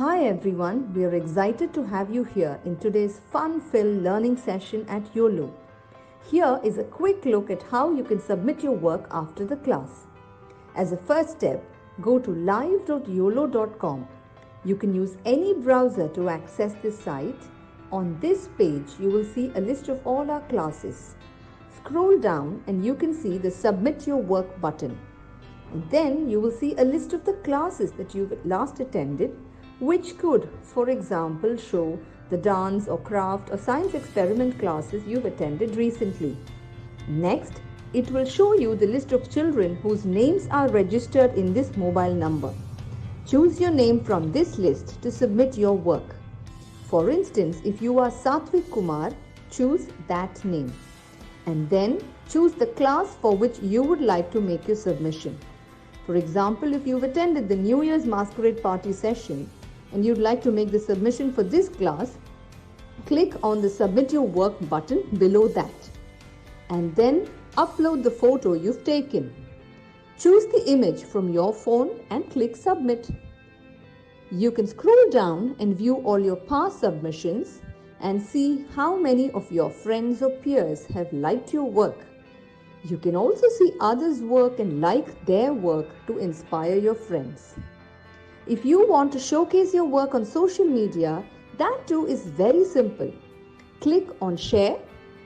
Hi everyone, we are excited to have you here in today's fun-filled learning session at Uolo. Here is a quick look at how you can submit your work after the class. As a first step, go to live.uolo.com. You can use any browser to access this site. On this page, you will see a list of all our classes. Scroll down and you can see the Submit Your Work button. And then you will see a list of the classes that you've last attended, which could, for example, show the dance or craft or science experiment classes you've attended recently. Next, it will show you the list of children whose names are registered in this mobile number. Choose your name from this list to submit your work. For instance, if you are Satvik Kumar, choose that name. And then choose the class for which you would like to make your submission. For example, if you've attended the New Year's Masquerade Party session and you'd like to make the submission for this class, click on the Submit Your Work button below that. And then upload the photo you've taken. Choose the image from your phone and click Submit. You can scroll down and view all your past submissions and see how many of your friends or peers have liked your work. You can also see others' work and like their work to inspire your friends. If you want to showcase your work on social media, that too is very simple. Click on Share,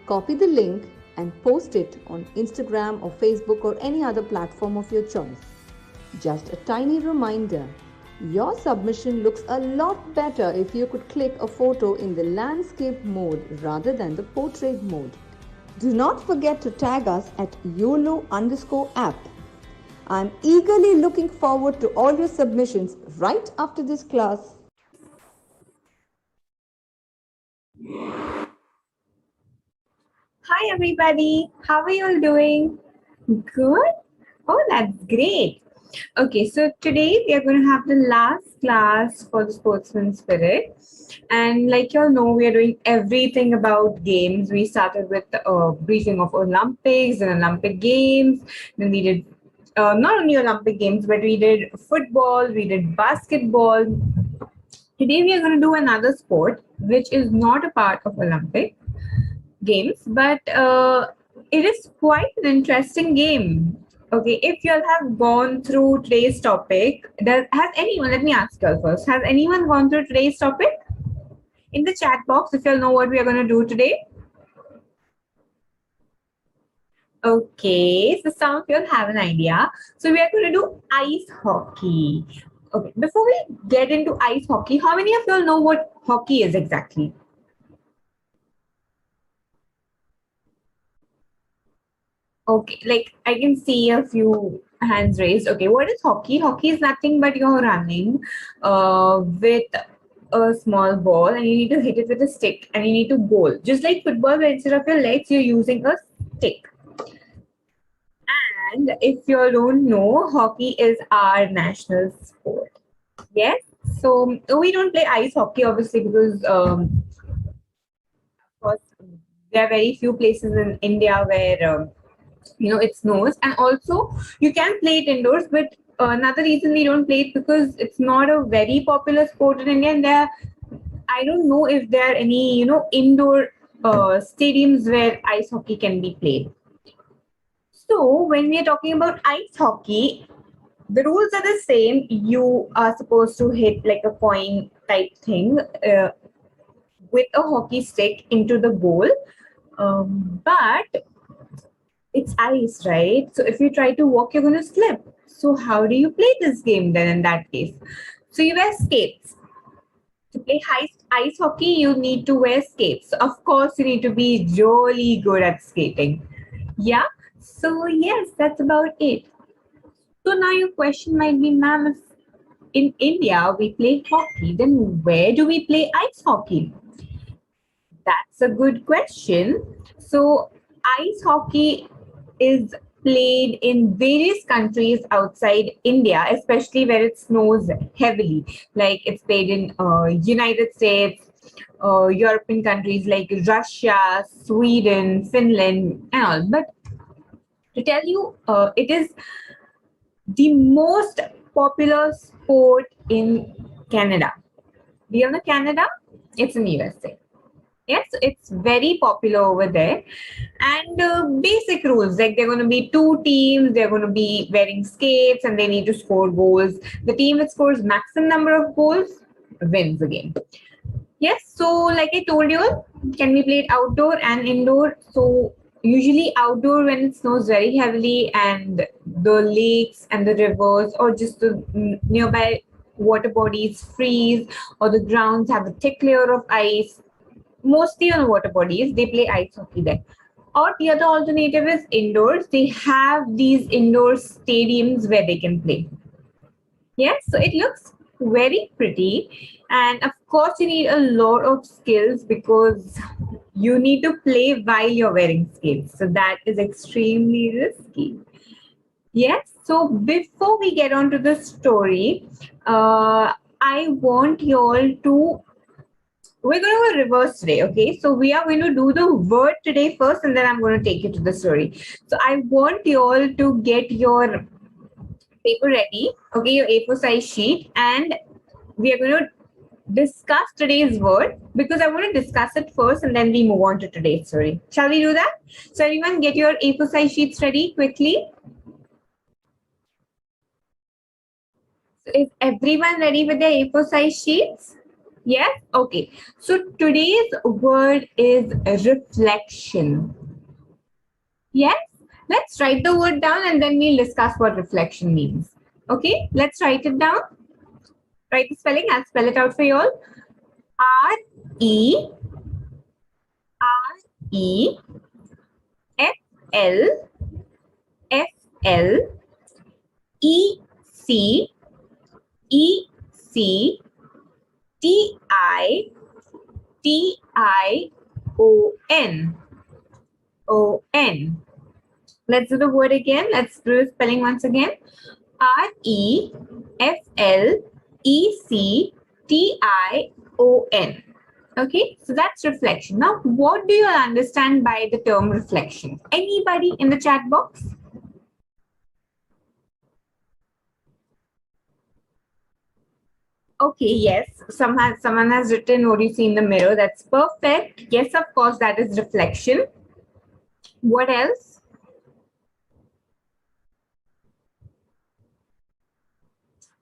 copy the link and post it on Instagram or Facebook or any other platform of your choice. Just a tiny reminder, your submission looks a lot better if you could click a photo in the landscape mode rather than the portrait mode. Do not forget to tag us at YOLO_app. I'm eagerly looking forward to all your submissions right after this class. Hi everybody, how are you all doing? Good? Oh, that's great. Okay, so today we are going to have the last class for the sportsman spirit. And like you all know, we are doing everything about games. We started with a briefing of Olympics and Olympic Games. Then we did not only Olympic Games, but we did football, we did basketball. Today we are going to do another sport, which is not a part of Olympic Games, but it is quite an interesting game. Okay, if you all have gone through today's topic, has anyone, let me ask you all first, has anyone gone through today's topic? In the chat box, if you all know what we are going to do today. Okay, so some of you all have an idea. So we are going to do ice hockey. Okay, before we get into ice hockey, how many of you all know what hockey is exactly? Okay, like I can see a few hands raised. Okay, what is hockey? Hockey is nothing but you're running with a small ball and you need to hit it with a stick and you need to goal. Just like football, where instead of your legs, you're using a stick. And if you don't know, hockey is our national sport. Yes. So we don't play ice hockey, obviously, because of course, there are very few places in India where it snows, and also you can play it indoors. But another reason we don't play it because it's not a very popular sport in India. And I don't know if there are any indoor stadiums where ice hockey can be played. So when we are talking about ice hockey, the rules are the same. You are supposed to hit like a coin type thing with a hockey stick into the goal. But it's ice, right? So if you try to walk, you're going to slip. So how do you play this game then in that case? So you wear skates. To play ice hockey, you need to wear skates. So of course, you need to be really good at skating. Yeah. So yes, that's about it. So now your question might be, ma'am, if in India we play hockey, then where do we play ice hockey? That's a good question. So ice hockey is played in various countries outside India, especially where it snows heavily. Like it's played in United States, European countries like Russia, Sweden, Finland, and all. But to tell you, it is the most popular sport in Canada. Do you know Canada? It's in USA. Yes, it's very popular over there. And basic rules, like they're going to be two teams, they're going to be wearing skates, and they need to score goals. The team that scores maximum number of goals wins the game. Yes, so like I told you, can be played outdoor and indoor. So usually outdoor when it snows very heavily and the lakes and the rivers or just the nearby water bodies freeze or the grounds have a thick layer of ice, mostly on water bodies, they play ice hockey there. Or the other alternative is indoors. They have these indoor stadiums where they can play. Yes, so it looks very pretty. And of course, you need a lot of skills because you need to play while you're wearing skates. So that is extremely risky. Yes, so before we get on to the story, I want you all to we're going to reverse today, okay? So we are going to do the word today first, and then I'm going to take you to the story. So I want you all to get your paper ready, okay, your A4 size sheet, and we are going to discuss today's word because I want to discuss it first, and then we move on to today's story. Shall we do that? So everyone, get your A4 size sheets ready quickly. So is everyone ready with their A4 size sheets? Yes? Okay. So today's word is reflection. Yes? Let's write the word down and then we'll discuss what reflection means. Okay? Let's write it down. Write the spelling. I'll spell it out for you all. R-E-R-E-F-L-E-C-T-I-O-N. O-N. Let's do the word again. Let's do the spelling once again. R-E-F-L-E-C-T-I-O-N. Okay, so that's reflection. Now, what do you understand by the term reflection? Anybody in the chat box? Okay, yes. Someone has written what you see in the mirror. That's perfect. Yes, of course, that is reflection. What else?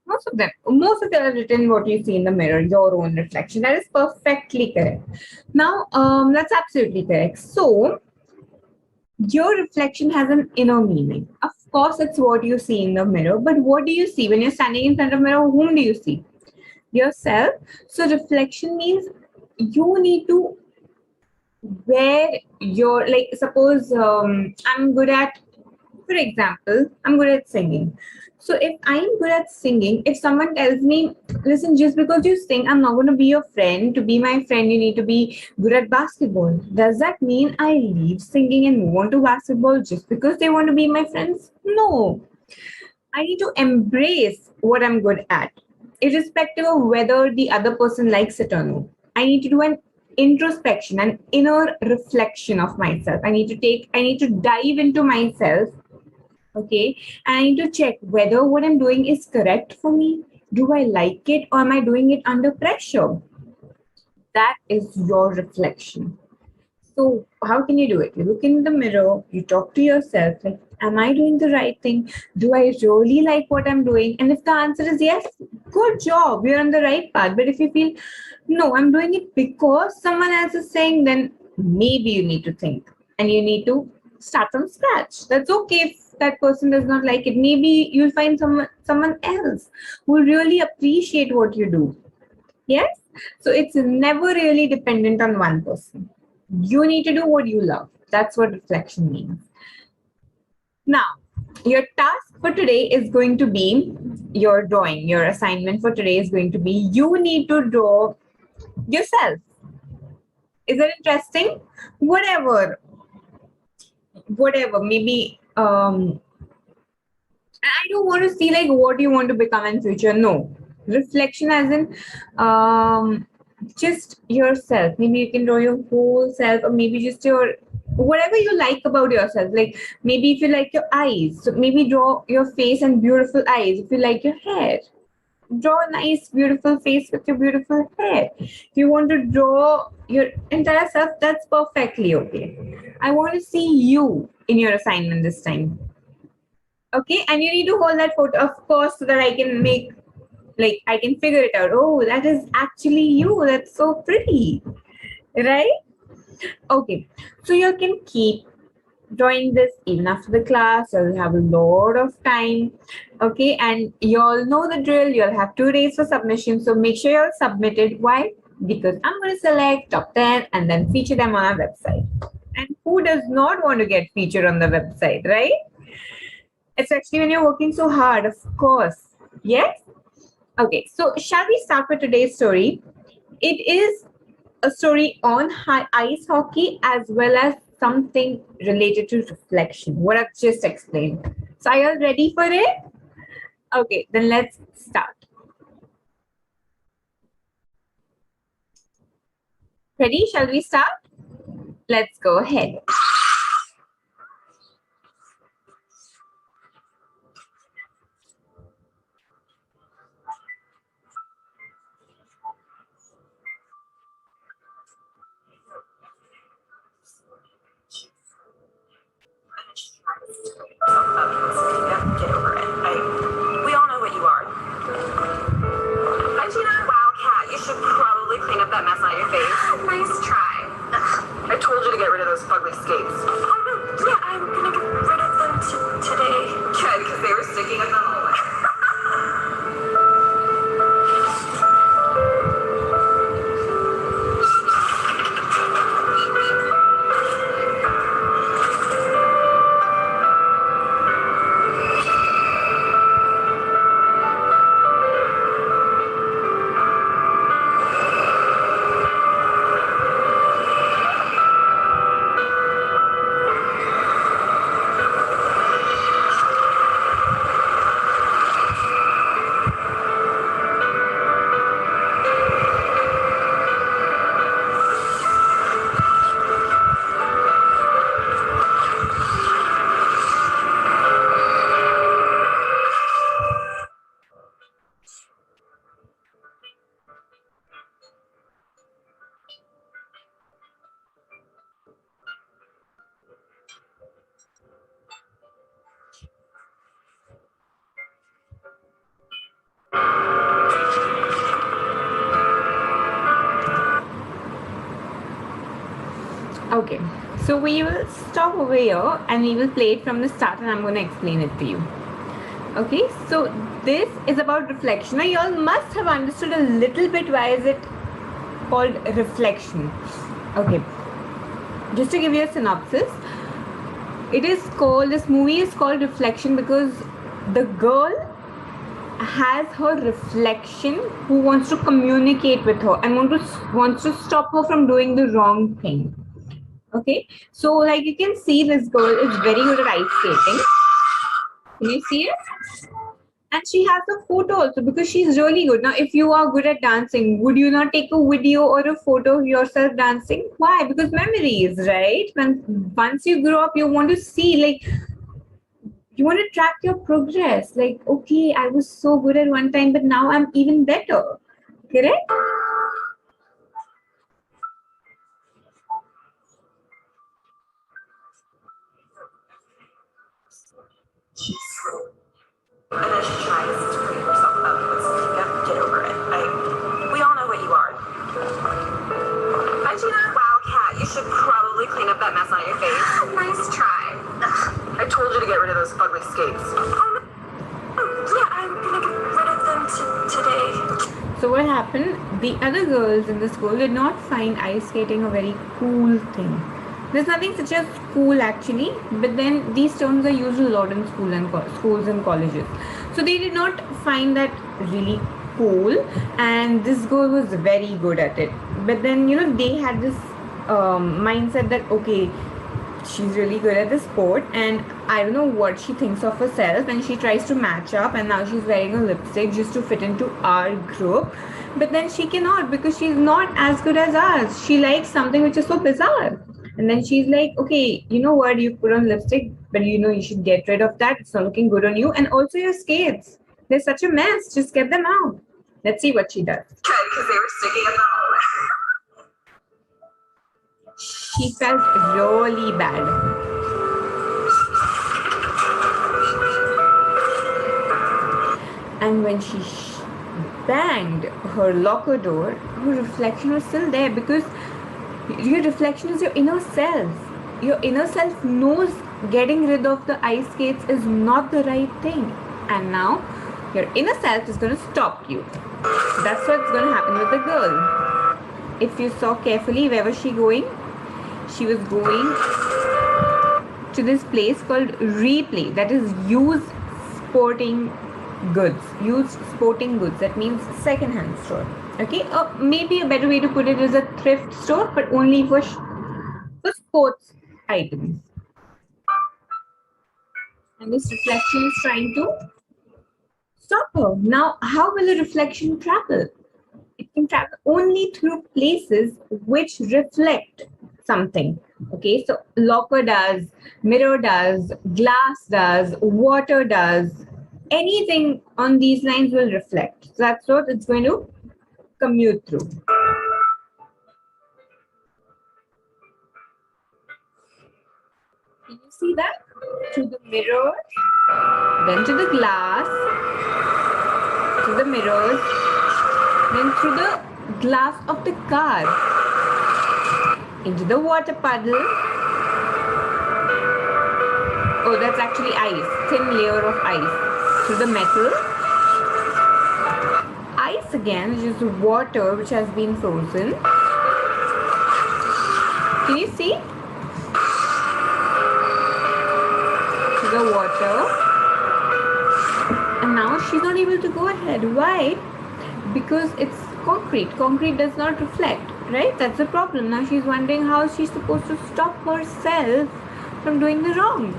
Most of them are written what you see in the mirror, your own reflection. That is perfectly correct. Now, that's absolutely correct. So, your reflection has an inner meaning. Of course, it's what you see in the mirror, but what do you see when you're standing in front of a mirror? Whom do you see? Yourself. So, reflection means you need to wear your, like, suppose I'm good at, for example, I'm good at singing. So if I'm good at singing, if someone tells me, listen, just because you sing, I'm not going to be your friend. To be my friend, you need to be good at basketball. Does that mean I leave singing and move on to basketball just because they want to be my friends? No. I need to embrace what I'm good at, irrespective of whether the other person likes it or not. I need to do an introspection, an inner reflection of myself. I need to dive into myself. Okay, and I need to check whether what I'm doing is correct for me. Do I like it or am I doing it under pressure? That is your reflection. So how can you do it? You look in the mirror, you talk to yourself, like, am I doing the right thing? Do I really like what I'm doing? And if the answer is yes, good job, you're on the right path. But if you feel, no, I'm doing it because someone else is saying, then maybe you need to think and you need to start from scratch. That's okay if that person does not like it. Maybe you'll find someone else who will really appreciate what you do. Yes? So it's never really dependent on one person. You need to do what you love. That's what reflection means. Now, your task for today is going to be your drawing. Your assignment for today is going to be you need to draw yourself. Is that interesting? Whatever, maybe I don't want to see like what you want to become in future. No. Reflection as in just yourself. Maybe you can draw your whole self, or maybe just your whatever you like about yourself. Like maybe if you like your eyes, so maybe draw your face and beautiful eyes. If you like your hair, draw a nice, beautiful face with your beautiful hair. If you want to draw your entire self, that's perfectly okay. I want to see you in your assignment this time. Okay, and you need to hold that photo, of course, so that I can I can figure it out. Oh, that is actually you. That's so pretty, right? Okay, so you can keep drawing this even after the class. You'll have a lot of time. Okay, and you'll know the drill. You'll have 2 days for submission. So make sure you'll submit it. Why? Because I'm going to select top 10 and then feature them on our website. And who does not want to get featured on the website, right? Especially when you're working so hard, of course. Yes? Okay, so shall we start with today's story? It is a story on ice hockey as well as something related to reflection, what I've just explained. So are you all ready for it? Okay, then let's start. Ready? Shall we start? Let's go ahead. Get over it. We all know what you are. Hi, Gina. Wow, Kat, you should probably clean up that mess on your face. Nice try. I told you to get rid of those fugly skates. Oh, no. Yeah, I'm gonna get rid of them today. Good, because they were sticking in the hallway. Okay, so we will stop over here and we will play it from the start and I'm going to explain it to you. Okay, so this is about reflection. Now you all must have understood a little bit why is it called reflection. Okay, just to give you a synopsis, this movie is called Reflection because the girl has her reflection who wants to communicate with her and wants to stop her from doing the wrong thing. Okay, so like you can see, this girl is very good at ice skating. Can you see it? And she has a photo also because she's really good. Now, if you are good at dancing, would you not take a video or a photo of yourself dancing? Why? Because memories, right? Once you grow up, you want to see, you want to track your progress. Like, okay, I was so good at one time, but now I'm even better. Correct? And then she tries to clean herself up. Get over it. We all know what you are. Hi, Gina. Wow, Kat, you should probably clean up that mess on your face. Nice try. I told you to get rid of those fugly skates. Oh, no. Yeah, I'm gonna get rid of them today. So what happened? The other girls in the school did not find ice skating a very cool thing. There's nothing such as cool actually, but then these terms are used a lot in schools and colleges. So they did not find that really cool, and this girl was very good at it. But then they had this mindset that okay, she's really good at the sport, and I don't know what she thinks of herself, and she tries to match up, and now she's wearing a lipstick just to fit into our group. But then she cannot because she's not as good as us. She likes something which is so bizarre. And then she's like, okay, you know what? You put on lipstick, but you should get rid of that. It's not looking good on you. And also your skates. They're such a mess. Just get them out. Let's see what she does. Okay, because they were sticking in the hallway. She felt really bad. And when she banged her locker door, her reflection was still there, because your reflection is your inner self. Your inner self knows getting rid of the ice skates is not the right thing. And now your inner self is going to stop you. That's what's going to happen with the girl. If you saw carefully, where was she going? She was going to this place called Replay, that is used sporting goods. Used sporting goods, that means second-hand store. Okay, maybe a better way to put it is a thrift store, but only for sports items. And this reflection is trying to stop her. Now, how will a reflection travel? It can travel only through places which reflect something. Okay, so locker does, mirror does, glass does, water does. Anything on these lines will reflect. So that's what it's going to commute through. Can you see that? To the mirror, then to the glass, to the mirrors, then through the glass of the car, into the water puddle. Oh, that's actually ice, thin layer of ice. Through the metal. Ice again, which is water which has been frozen. Can you see? To the water. And now she's not able to go ahead. Why? Because it's concrete. Concrete does not reflect, right? That's the problem. Now she's wondering how she's supposed to stop herself from doing the wrong.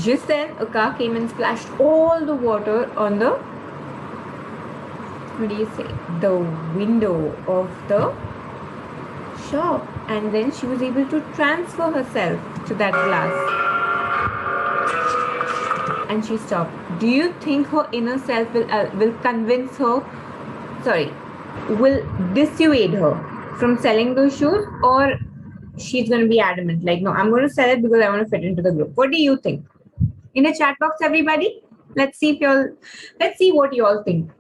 Just then, a car came and splashed all the water on the, what do you say, the window of the shop. And then she was able to transfer herself to that glass. And she stopped. Do you think her inner self will convince her, will dissuade her from selling those shoes, or she's going to be adamant, like, no, I'm going to sell it because I want to fit into the group? What do you think? In the chat box, everybody, let's see what you all think.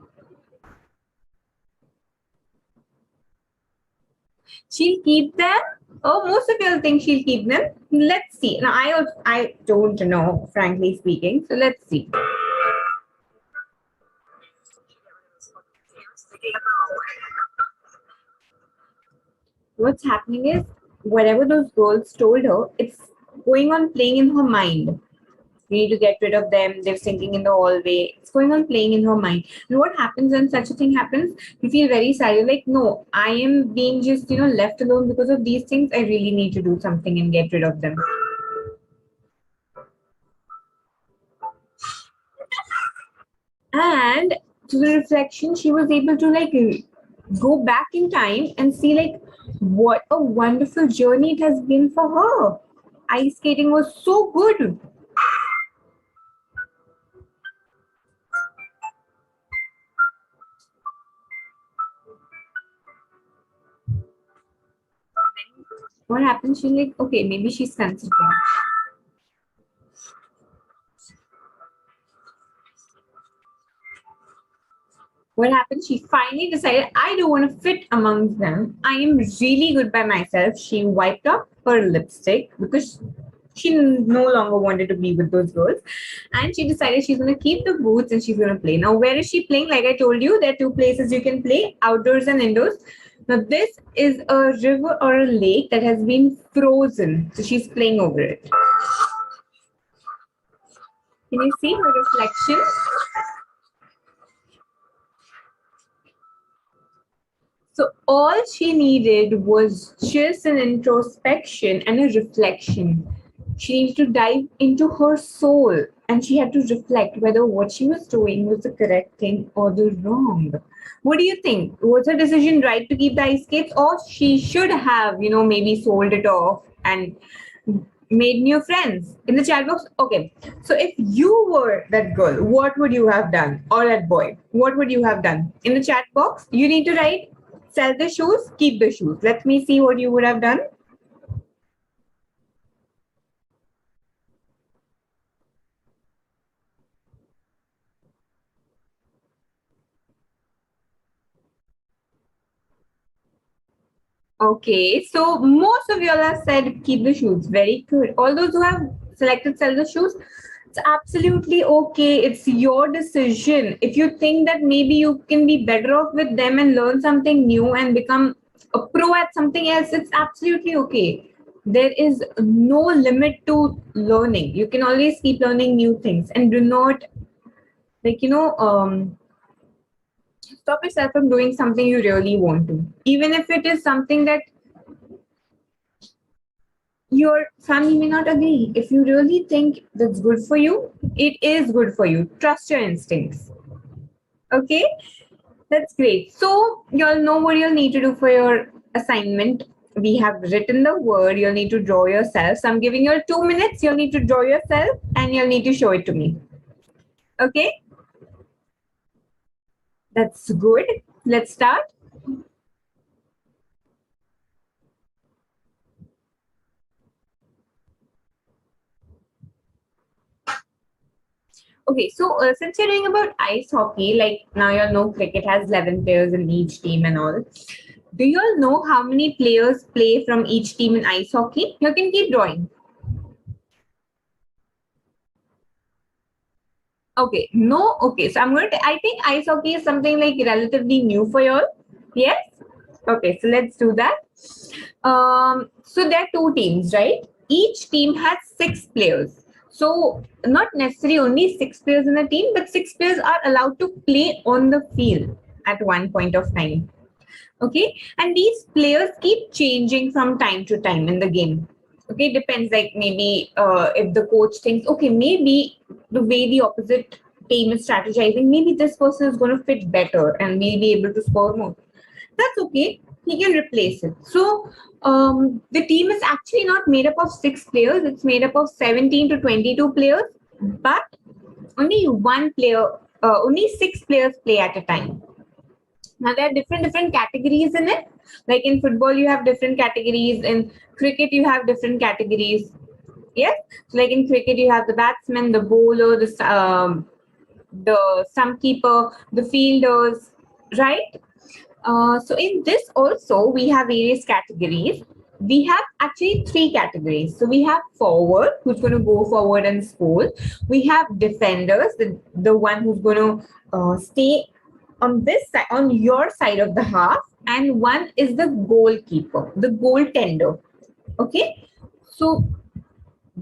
She'll keep them. Oh, most of y'all think she'll keep them. Let's see. Now, I don't know, frankly speaking. So let's see. What's happening is, whatever those girls told her, it's going on playing in her mind. You need to get rid of them. They're sinking in the hallway. It's going on playing in her mind. And what happens when such a thing happens? You feel very sad. You're like, no, I am being just, left alone because of these things. I really need to do something and get rid of them. And to the reflection, she was able to go back in time and see what a wonderful journey it has been for her. Ice skating was so good. What happens? She's like, okay, maybe she's considering. What happened? She finally decided, I don't want to fit amongst them. I am really good by myself. She wiped off her lipstick because she no longer wanted to be with those girls. And she decided she's going to keep the boots and she's going to play. Now, where is she playing? Like I told you, there are two places you can play, outdoors and indoors. Now, this is a river or a lake that has been frozen. So she's playing over it. Can you see her reflection? So all she needed was just an introspection and a reflection. She needed to dive into her soul, and she had to reflect whether what she was doing was the correct thing or the wrong. What do you think? Was her decision right to keep the ice skates, or she should have, maybe sold it off and made new friends? In the chat box, okay. So if you were that girl, what would you have done? Or that boy, what would you have done? In the chat box, you need to write, sell the shoes, keep the shoes. Let me see what you would have done. Okay, so most of y'all have said keep the shoes. Very good. All those who have selected sell the shoes, it's absolutely okay. It's your decision. If you think that maybe you can be better off with them and learn something new and become a pro at something else, it's absolutely okay. There is no limit to learning. You can always keep learning new things, and do not, like, stop yourself from doing something you really want to, even if it is something that your family may not agree. If you really think that's good for you, it is good for you. Trust your instincts. Okay, that's great. So you'll know what you'll need to do for your assignment. We have written the word. You'll need to draw yourself. So I'm giving you 2 minutes. You'll need to draw yourself and you'll need to show it to me. Okay, that's good. Let's start. Okay, so since you're doing about ice hockey, like now you'll know cricket has 11 players in each team and all. Do you all know how many players play from each team in ice hockey? You can keep drawing. Okay, no, okay. So I think ice hockey is something like relatively new for you all. Yes? Okay, so let's do that. So there are 2 teams, right? Each team has 6 players. So not necessarily only 6 players in a team, but 6 players are allowed to play on the field at one point of time. Okay, and these players keep changing from time to time in the game. Okay, depends, like maybe if the coach thinks, okay, maybe the way the opposite team is strategizing, maybe this person is going to fit better and we'll be able to score more. That's okay, he can replace it. So the team is actually not made up of 6 players, it's made up of 17 to 22 players, but only 6 players play at a time. Now there are different categories in it. Like in football, you have different categories. In cricket, you have different categories. Yes. So like in cricket, you have the batsman, the bowler, the stump keeper, the fielders, right? So in this also, we have various categories. We have actually 3 categories. So we have forward, who's going to go forward and score. We have defenders, the one who's going to stay on this side, on your side of the half, and one is the goalkeeper, the goaltender. Okay, so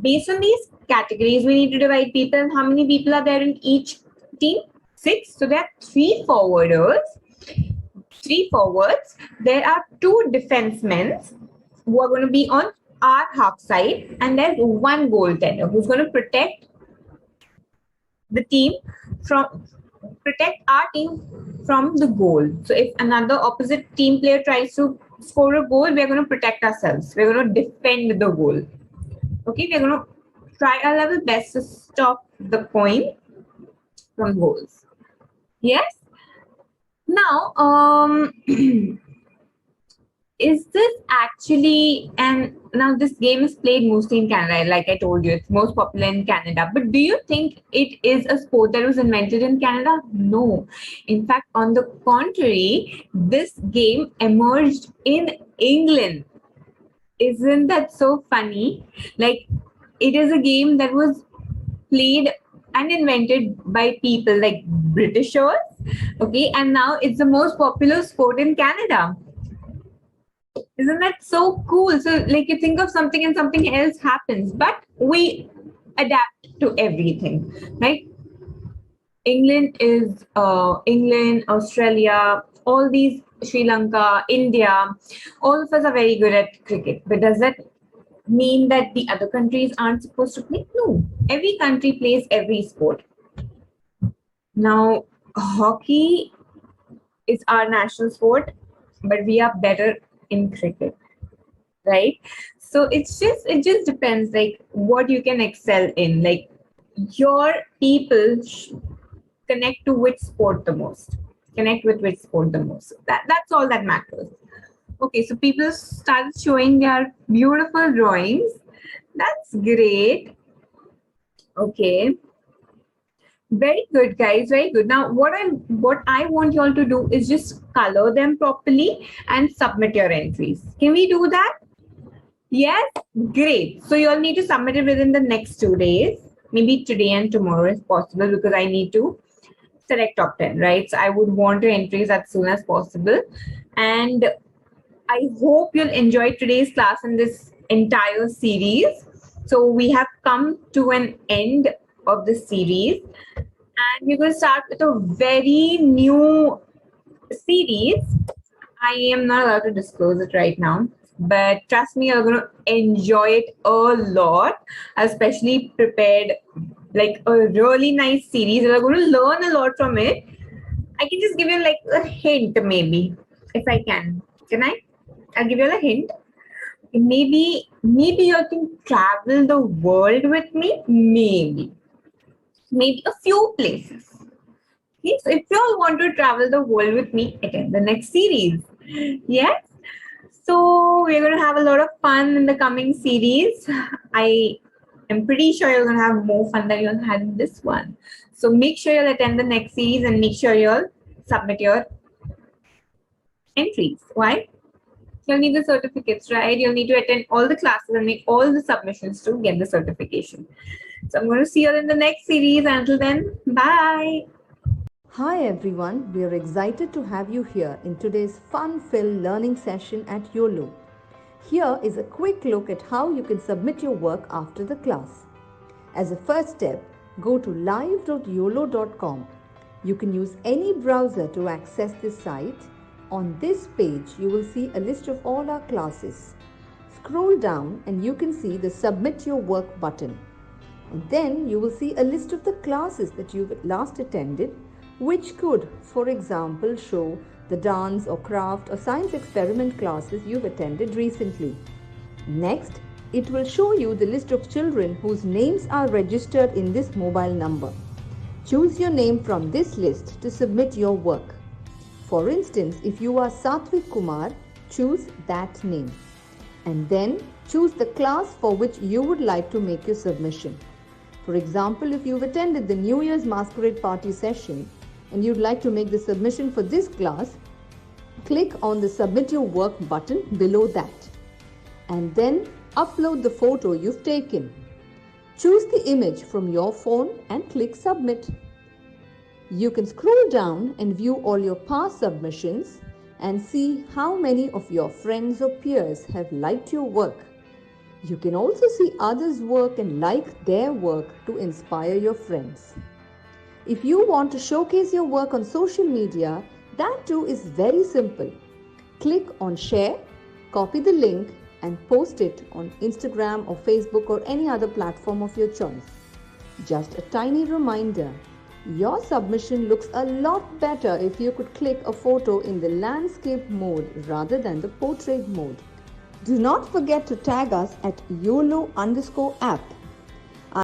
based on these categories, we need to divide people. And how many people are there in each team? 6. So there are 3 forwarders, 3 forwards. There are 2 defensemen who are going to be on our half side, and there's 1 goaltender who's going to protect the team protect our team from the goal. So if another opposite team player tries to score a goal, we're going to protect ourselves. We're going to defend the goal. Okay, we're going to try our level best to stop the point from goals. Yes? Now, is this actually, and now this game is played mostly in Canada, like I told you, it's most popular in Canada, but do you think it is a sport that was invented in Canada? No. In fact, on the contrary, this game emerged in England. Isn't that so funny? Like, it is a game that was played and invented by people like Britishers, okay, and now it's the most popular sport in Canada. Isn't that so cool? So like you think of something and something else happens, but we adapt to everything, right? England is England, Australia, all these, Sri Lanka, India, all of us are very good at cricket. But does that mean that the other countries aren't supposed to play? No. Every country plays every sport. Now, hockey is our national sport, but we are better in cricket, right? So it just depends like what you can excel in. Like your people connect to which sport the most. Connect with which sport the most. That's all that matters. Okay, so people started showing their beautiful drawings. That's great. Okay. Very good, guys. Very good. Now, what I want you all to do is just color them properly and submit your entries. Can we do that? Yes, great. So you all need to submit it within the next 2 days, maybe today and tomorrow if possible, because I need to select top 10, right? So I would want your entries as soon as possible. And I hope you'll enjoy today's class and this entire series. So we have come to an end of the series, and we're going to start with a very new series. I am not allowed to disclose it right now, but trust me, you're going to enjoy it a lot. I especially prepared like a really nice series. You're going to learn a lot from it. I can just give you like a hint, maybe, if I can. Can I? I'll give you a hint. Maybe you can travel the world with me. Maybe a few places. Okay, so if you all want to travel the world with me, attend the next series. Yes. So we're going to have a lot of fun in the coming series. I am pretty sure you're going to have more fun than you had in this one. So make sure you'll attend the next series and make sure you'll submit your entries. Why? You'll need the certificates, right? You'll need to attend all the classes and make all the submissions to get the certification. So I'm going to see you in the next series. Until then, bye. Hi everyone, we are excited to have you here in today's fun-filled learning session at Uolo. Here is a quick look at how you can submit your work after the class. As a first step, go to live.uolo.com. You can use any browser to access this site. On this page, you will see a list of all our classes. Scroll down and you can see the Submit Your Work button. And then you will see a list of the classes that you've last attended, which could, for example, show the dance or craft or science experiment classes you've attended recently. Next, it will show you the list of children whose names are registered in this mobile number. Choose your name from this list to submit your work. For instance, if you are Satvik Kumar, choose that name. And then choose the class for which you would like to make your submission. For example, if you've attended the New Year's Masquerade Party session and you'd like to make the submission for this class, click on the Submit Your Work button below that. And then upload the photo you've taken. Choose the image from your phone and click Submit. You can scroll down and view all your past submissions and see how many of your friends or peers have liked your work. You can also see others' work and like their work to inspire your friends. If you want to showcase your work on social media, that too is very simple. Click on Share, copy the link and post it on Instagram or Facebook or any other platform of your choice. Just a tiny reminder. Your submission looks a lot better if you could click a photo in the landscape mode rather than the portrait mode. Do not forget to tag us at YOLO_app